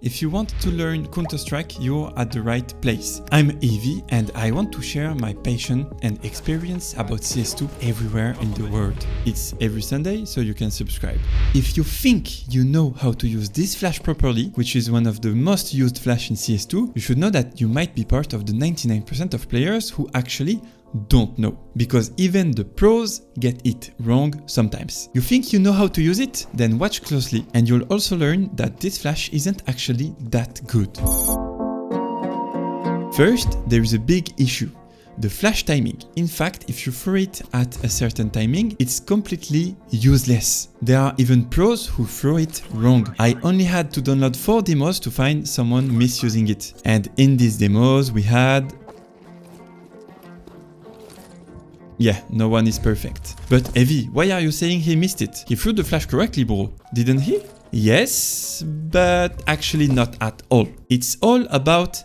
If you want to learn Counter-Strike, you're at the right place. I'm Evie and I want to share my passion and experience about CS2 everywhere in the world. It's every Sunday, so you can subscribe. If you think you know how to use this flash properly, which is one of the most used flash in CS2, you should know that you might be part of the 99% of players who actually don't know, because even the pros get it wrong sometimes. You think you know how to use it? Then watch closely and you'll also learn that this flash isn't actually that good. First, there is a big issue. The flash timing. In fact, if you throw it at a certain timing, it's completely useless. There are even pros who throw it wrong. I only had to download 4 demos to find someone misusing it. And in these demos, we had... Yeah, no one is perfect. But Evie, why are you saying he missed it? He threw the flash correctly, bro. Didn't he? Yes, but actually not at all. It's all about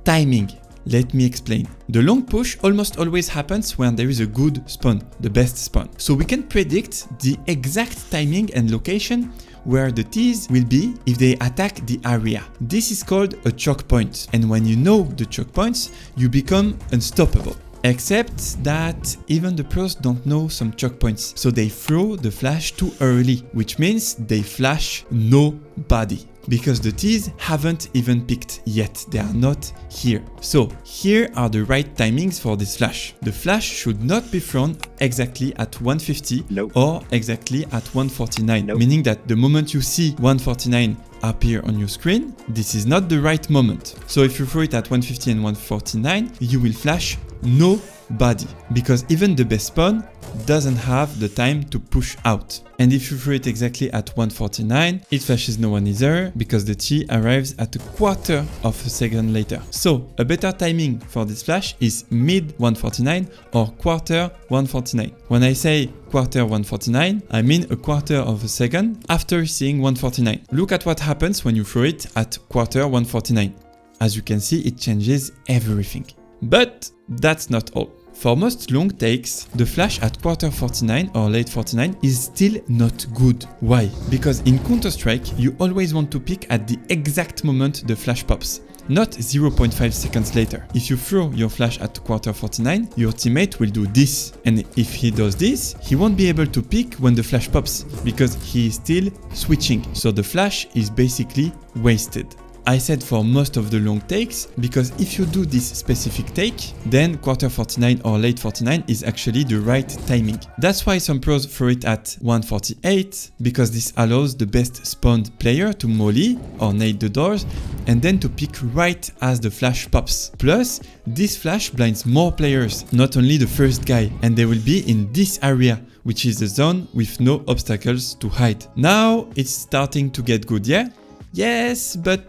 timing. Let me explain. The long push almost always happens when there is a good spawn, the best spawn. So we can predict the exact timing and location where the T's will be if they attack the area. This is called a choke point. And when you know the choke points, you become unstoppable. Except that even the pros don't know some choke points, so they throw the flash too early, which means they flash nobody. Because the T's haven't even picked yet, they are not here. So here are the right timings for this flash. The flash should not be thrown exactly at 150 or exactly at 149, meaning that the moment you see 149 appear on your screen, this is not the right moment. So if you throw it at 150 and 149, you will flash nobody, because even the best spawn doesn't have the time to push out. And if you throw it exactly at 149, it flashes no one either, because the T arrives at a quarter of a second later. So a better timing for this flash is mid 149 or quarter 149. When I say quarter 149, I mean a quarter of a second after seeing 149. Look at what happens when you throw it at quarter 149. As you can see, it changes everything. But that's not all. For most long takes, the flash at quarter 49 or late 49 is still not good. Why? Because in Counter-Strike, you always want to pick at the exact moment the flash pops, not 0.5 seconds later. If you throw your flash at quarter 49, your teammate will do this. And if he does this, he won't be able to pick when the flash pops, because he is still switching. So the flash is basically wasted. I said for most of the long takes, because if you do this specific take, then quarter 49 or late 49 is actually the right timing. That's why some pros throw it at 148, because this allows the best spawned player to molly or nade the doors and then to pick right as the flash pops. Plus, this flash blinds more players, not only the first guy, and they will be in this area, which is the zone with no obstacles to hide. Now it's starting to get good, yeah? Yes, but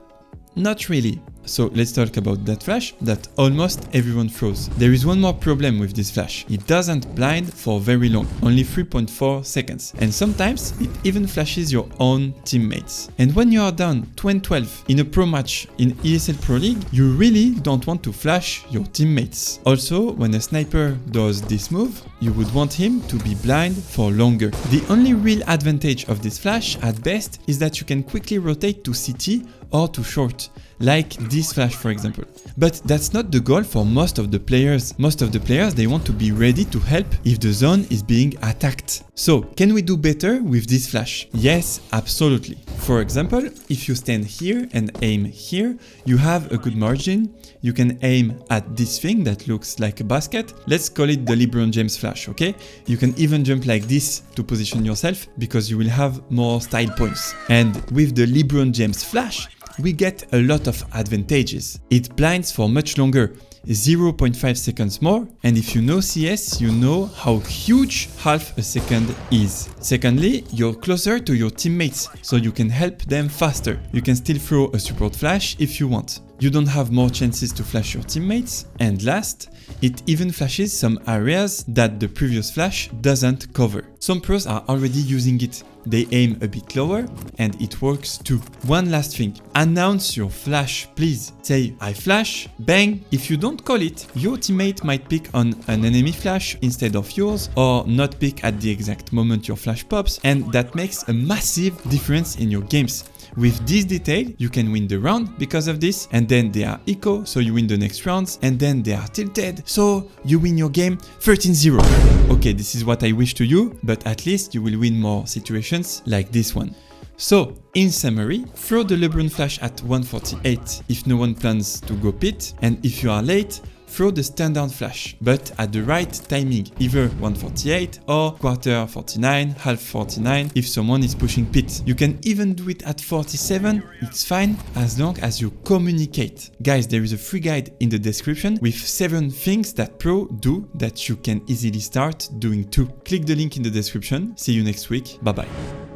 not really. So let's talk about that flash that almost everyone throws. There is one more problem with this flash. It doesn't blind for very long, only 3.4 seconds. And sometimes it even flashes your own teammates. And when you are down 2-12 in a pro match in ESL Pro League, you really don't want to flash your teammates. Also, when a sniper does this move, you would want him to be blind for longer. The only real advantage of this flash at best is that you can quickly rotate to CT or to short, like this flash for example. But that's not the goal for most of the players. Most of the players, they want to be ready to help if the zone is being attacked. So, can we do better with this flash? Yes, absolutely. For example, if you stand here and aim here, you have a good margin. You can aim at this thing that looks like a basket. Let's call it the LeBron James flash, okay? You can even jump like this to position yourself because you will have more style points. And with the LeBron James flash, we get a lot of advantages. It blinds for much longer, 0.5 seconds more, and if you know CS, you know how huge half a second is. Secondly, you're closer to your teammates, so you can help them faster. You can still throw a support flash if you want. You don't have more chances to flash your teammates. And last, it even flashes some areas that the previous flash doesn't cover. Some pros are already using it. They aim a bit lower and it works too. One last thing, announce your flash, please. Say, I flash, bang. If you don't call it, your teammate might pick on an enemy flash instead of yours, or not pick at the exact moment your flash pops, and that makes a massive difference in your games. With this detail, you can win the round because of this, and then they are eco, so you win the next rounds, and then they are tilted, so you win your game 13-0. Okay, this is what I wish to you, but at least you will win more situations like this one. So, in summary, throw the LeBron flash at 148 if no one plans to go pit, and if you are late, throw the standard flash, but at the right timing, either 148 or quarter 49, half 49 if someone is pushing pit. You can even do it at 47, it's fine as long as you communicate. Guys, there is a free guide in the description with 7 things that pro do that you can easily start doing too. Click the link in the description. See you next week. Bye bye.